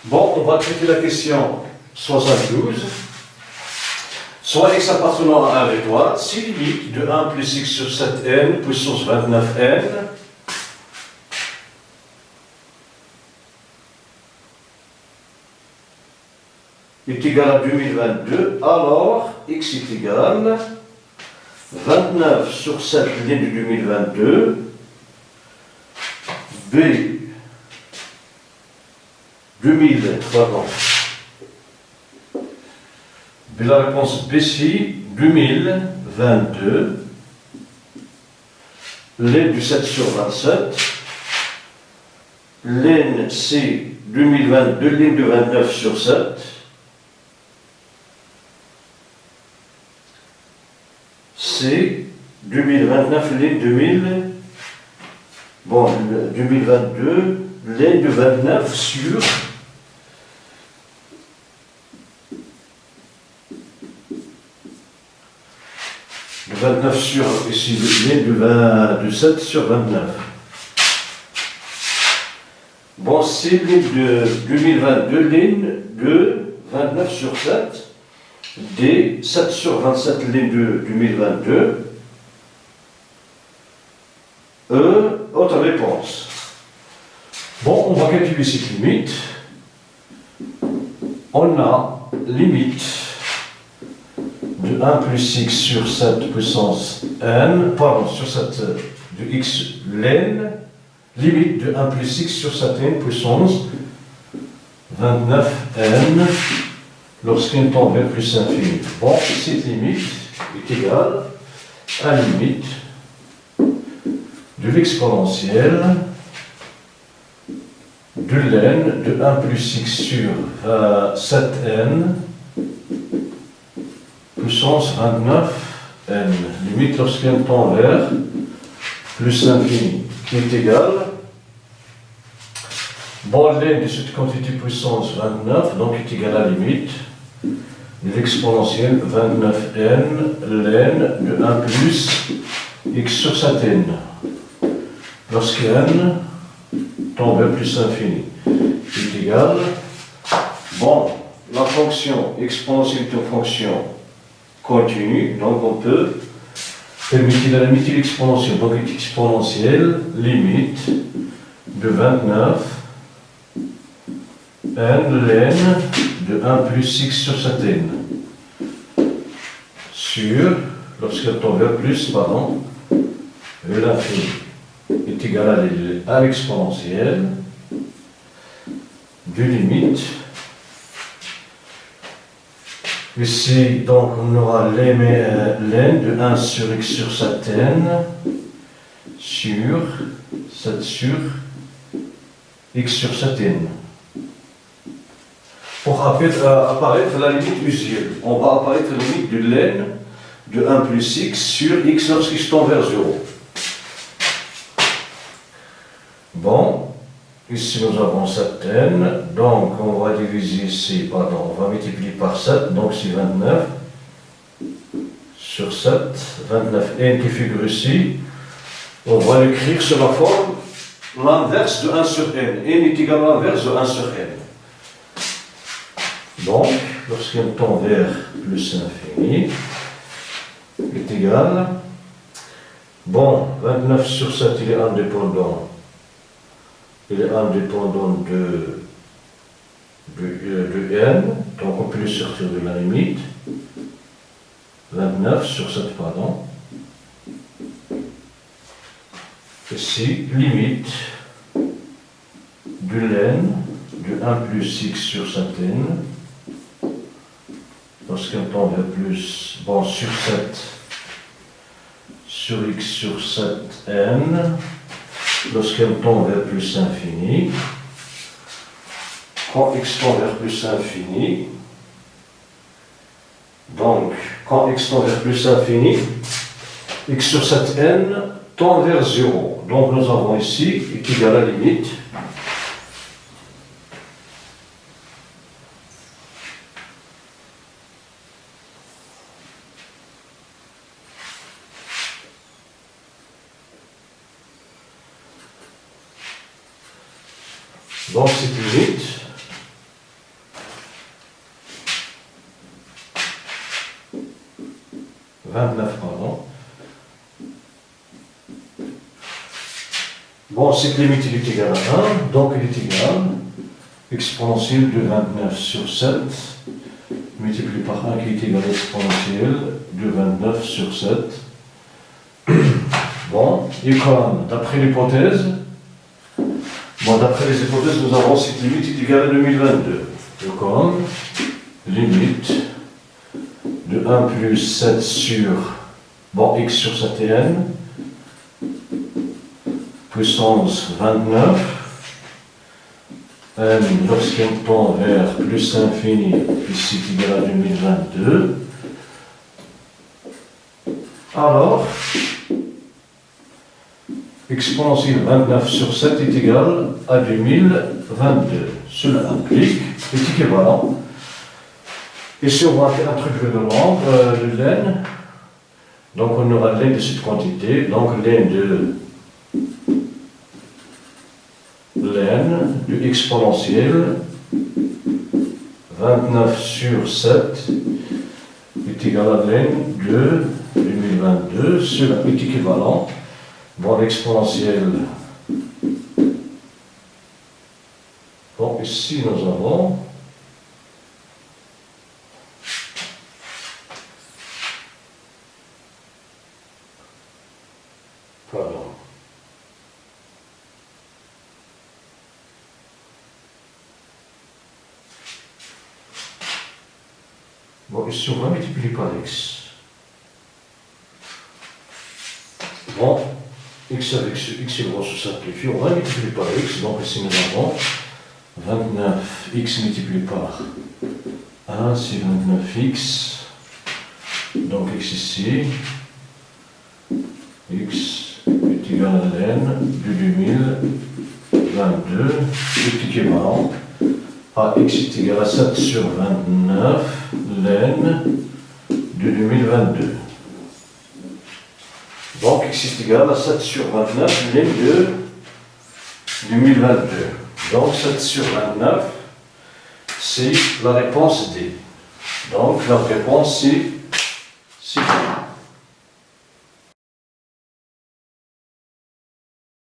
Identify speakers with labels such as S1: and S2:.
S1: Bon, on va traiter la question 72. Soit x appartenant à 1 étoile, si limite de 1 plus x sur 7n puissance 29n est égal à 2022, alors x est égal 29 sur 7 ligne de 2022, b 2000, pardon. La réponse B ici, 2022, L du 7 sur 27, L C 2022, ligne de 29 sur 7, C 2029, ligne 2000, bon, 2022, ligne de 29 sur 29 sur, ici, ligne du 7 sur 29. Bon, c'est ligne de 2022, ligne de 29 sur 7, D, 7 sur 27, ligne de 2022, E, autre réponse. Bon, on va calculer cette limite. On a limite de 1 plus x sur 7 puissance n, pardon, sur 7 de x ln, limite de 1 plus x sur 7n puissance 29n lorsqu'n tend vers plus infini. Bon, cette limite est égale à la limite de l'exponentielle de ln de 1 plus x sur 7n puissance 29n, limite lorsqu'un tend vers plus infini, qui est égal, bon, ln de cette quantité puissance 29, donc est égal à la limite de l'exponentielle 29n, ln de 1 plus x sur 7n, lorsque n tend vers plus infini, est égal, bon, la fonction exponentielle est une fonction continue, donc on peut permettre la limite de l'exponentielle. Donc exponentielle, limite de 29 n ln de 1 plus x sur 7n sur, lorsqu'elle tombe vers plus, pardon, vers l'infini, est égal à l'exponentielle de limite. Ici, donc, on aura ln de 1 sur x sur 7n sur 7 sur x sur 7n. Pour apparaître la limite usuelle, on va apparaître la limite de ln de 1 plus x sur x lorsqu'il tend vers 0. Bon. Ici, nous avons 7n, donc on va diviser ici, pardon, on va multiplier par 7, donc c'est 29 sur 7, 29n qui figure ici. On va l'écrire sur la forme l'inverse de 1 sur n. N est égal à l'inverse de 1 sur n. Donc, lorsqu'on tend vers plus infini, est égal, bon, 29 sur 7, il est indépendant. Il est indépendant de n, donc on peut le sortir de la limite. 29 sur 7, pardon. Ici, limite de ln de 1 plus x sur 7n, lorsqu'on tend vers plus, bon, sur 7, sur x sur 7n, lorsqu'elle tend vers plus infini, quand x tend vers plus infini, donc quand x tend vers plus infini, x sur 7n tend vers 0. Donc nous avons ici, est égal à la limite donc cette limite 29, pardon. Bon, c'est que limite il est égal à 1, donc il est égal exponentielle de 29 sur 7 multiplié par 1 qui est égal à exponentielle de 29 sur 7. Bon, et comme d'après l'hypothèse, d'après les hypothèses, nous avons cette limite est égale à 2022. Et comme limite de 1 plus 7 sur, x sur 7n, puissance 29, n lorsqu'on tend vers plus l'infini, ici est égal à 2022. Alors, exponentielle 29 sur 7 est égal à 2022. Cela implique, est équivalent. Ici, on va introduire le nombre de l'n. Donc, on aura l'n de cette quantité. Donc, l'n de exponentielle 29 sur 7 est égal à l'n de 2022. Cela est équivalent. L'exponentielle. Ici, nous avons ici, on va multiplier par x. X avec x va se simplifier, on va multiplier par x, donc ici nous avons 29x multiplié par 1, c'est 29x, donc x ici, x est égal à l'n de 2022, est équivalent à x est égal à 7 sur 29, l'n de 2022. Donc, x est égal à 7 sur 29, l'n de 2022. Donc, 7 sur 29, c'est la réponse D. Donc, la réponse, c'est